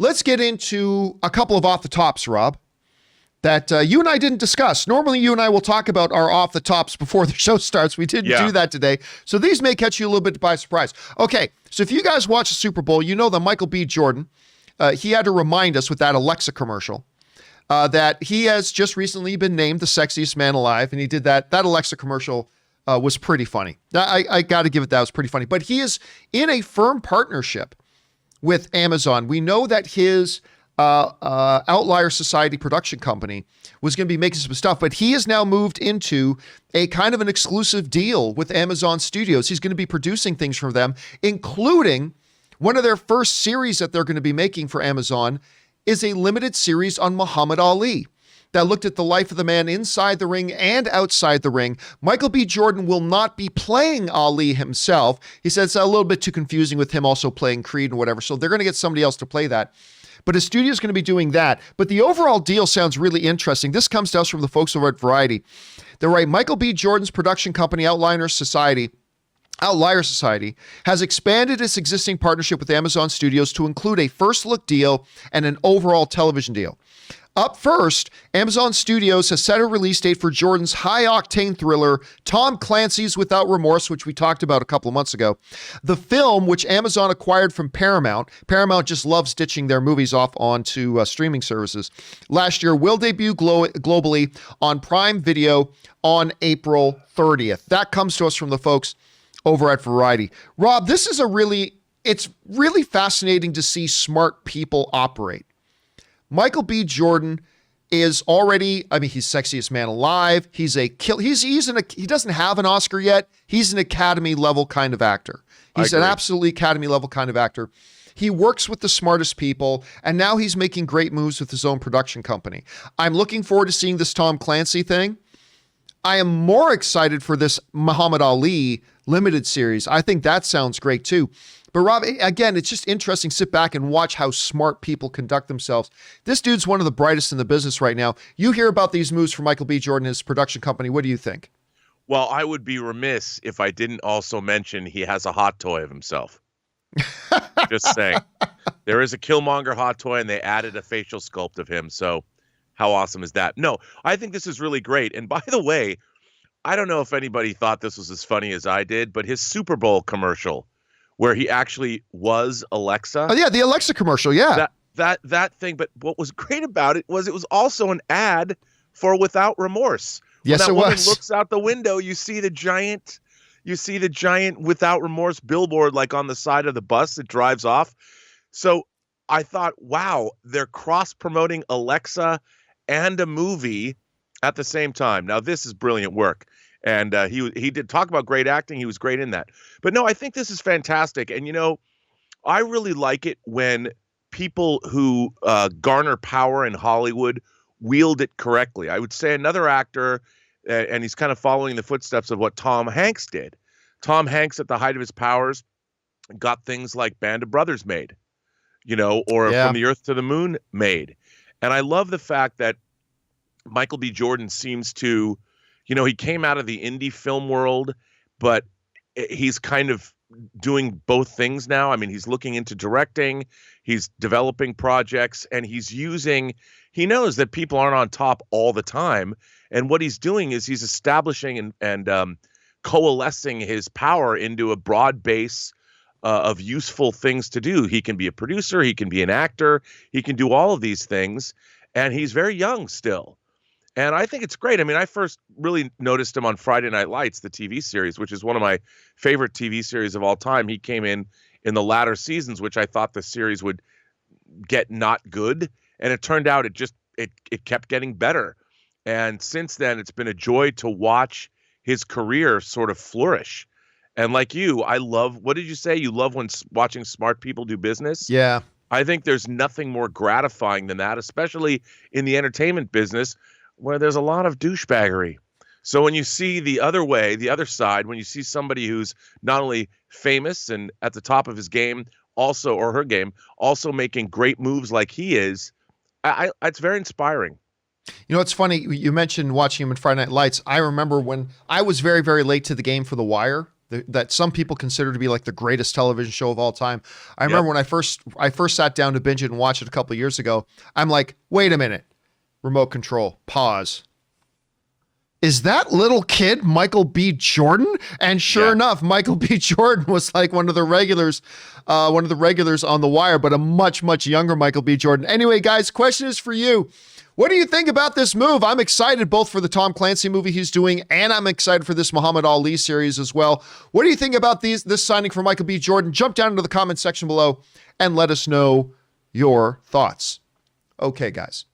let's get into a couple of off the tops, Rob, that you and I didn't discuss. Normally, you and I will talk about our off the tops before the show starts. We didn't do that today. So these may catch you a little bit by surprise. Okay, so if you guys watch the Super Bowl, you know that Michael B. Jordan, he had to remind us with that Alexa commercial that he has just recently been named the sexiest man alive, and he did that. That Alexa commercial was pretty funny. I got to give it that. It was pretty funny. But he is in a firm partnership with Amazon. We know that his Outlier Society production company was going to be making some stuff, but he has now moved into a kind of an exclusive deal with Amazon Studios. He's going to be producing things for them, including one of their first series that they're going to be making for Amazon is a limited series on Muhammad Ali that looked at the life of the man inside the ring and outside the ring. Michael B. Jordan will not be playing Ali himself. He said it's a little bit too confusing with him also playing Creed and whatever, so they're going to get somebody else to play that. But his studio is going to be doing that. But the overall deal sounds really interesting. This comes to us from the folks over at Variety. They write, Michael B. Jordan's production company, Outlier Society, has expanded its existing partnership with Amazon Studios to include a first look deal and an overall television deal. Up first, Amazon Studios has set a release date for Jordan's high-octane thriller, Tom Clancy's Without Remorse, which we talked about a couple of months ago. The film, which Amazon acquired from Paramount just loves ditching their movies off onto streaming services, last year, will debut globally on Prime Video on April 30th. That comes to us from the folks over at Variety. Rob, this is it's really fascinating to see smart people operate. Michael B. Jordan is already, he's sexiest man alive. He's a he doesn't have an Oscar yet. He's an Academy level kind of actor. He's an absolutely Academy level kind of actor. He works with the smartest people, and now he's making great moves with his own production company. I'm looking forward to seeing this Tom Clancy thing. I am more excited for this Muhammad Ali limited series. I think that sounds great too. But Rob, again, it's just interesting. Sit back and watch how smart people conduct themselves. This dude's one of the brightest in the business right now. You hear about these moves from Michael B. Jordan, his production company. What do you think? Well, I would be remiss if I didn't also mention he has a hot toy of himself. Just saying. There is a Killmonger hot toy, and they added a facial sculpt of him. So how awesome is that? No, I think this is really great. And by the way, I don't know if anybody thought this was as funny as I did, but his Super Bowl commercial, where he actually was Alexa. Oh yeah, the Alexa commercial, yeah. That thing, but what was great about it was also an ad for Without Remorse. Yes, when that woman was. looks out the window, you see the giant Without Remorse billboard like on the side of the bus that drives off. So I thought, wow, they're cross-promoting Alexa and a movie at the same time. Now this is brilliant work. And he did talk about great acting. He was great in that. But no, I think this is fantastic. And, I really like it when people who garner power in Hollywood wield it correctly. I would say another actor, and he's kind of following the footsteps of what Tom Hanks did. Tom Hanks, at the height of his powers, got things like Band of Brothers made, or From the Earth to the Moon made. And I love the fact that Michael B. Jordan seems to, he came out of the indie film world, but he's kind of doing both things now. He's looking into directing, he's developing projects, and he knows that people aren't on top all the time. And what he's doing is he's establishing and coalescing his power into a broad base of useful things to do. He can be a producer, he can be an actor, he can do all of these things, and he's very young still. And I think it's great. I first really noticed him on Friday Night Lights, the TV series, which is one of my favorite TV series of all time. He came in the latter seasons, which I thought the series would get not good. And it turned out it kept getting better. And since then, it's been a joy to watch his career sort of flourish. And like you, I love, what did you say? You love watching smart people do business? Yeah. I think there's nothing more gratifying than that, especially in the entertainment business, where there's a lot of douchebaggery. So when you see the other side, when you see somebody who's not only famous and at the top of his game, or her game, also making great moves like he is, it's very inspiring. It's funny. You mentioned watching him in Friday Night Lights. I remember when I was very, very late to the game for The Wire. that some people consider to be like the greatest television show of all time. I remember when I first sat down to binge it and watch it a couple of years ago. I'm like, wait a minute, remote control, pause. Is that little kid Michael B. Jordan? And sure enough, Michael B. Jordan was like one of the regulars on The Wire, but a much, much younger Michael B. Jordan. Anyway, guys, question is for you. What do you think about this move? I'm excited both for the Tom Clancy movie he's doing, and I'm excited for this Muhammad Ali series as well. What do you think about this signing for Michael B. Jordan? Jump down into the comment section below and let us know your thoughts. Okay, guys.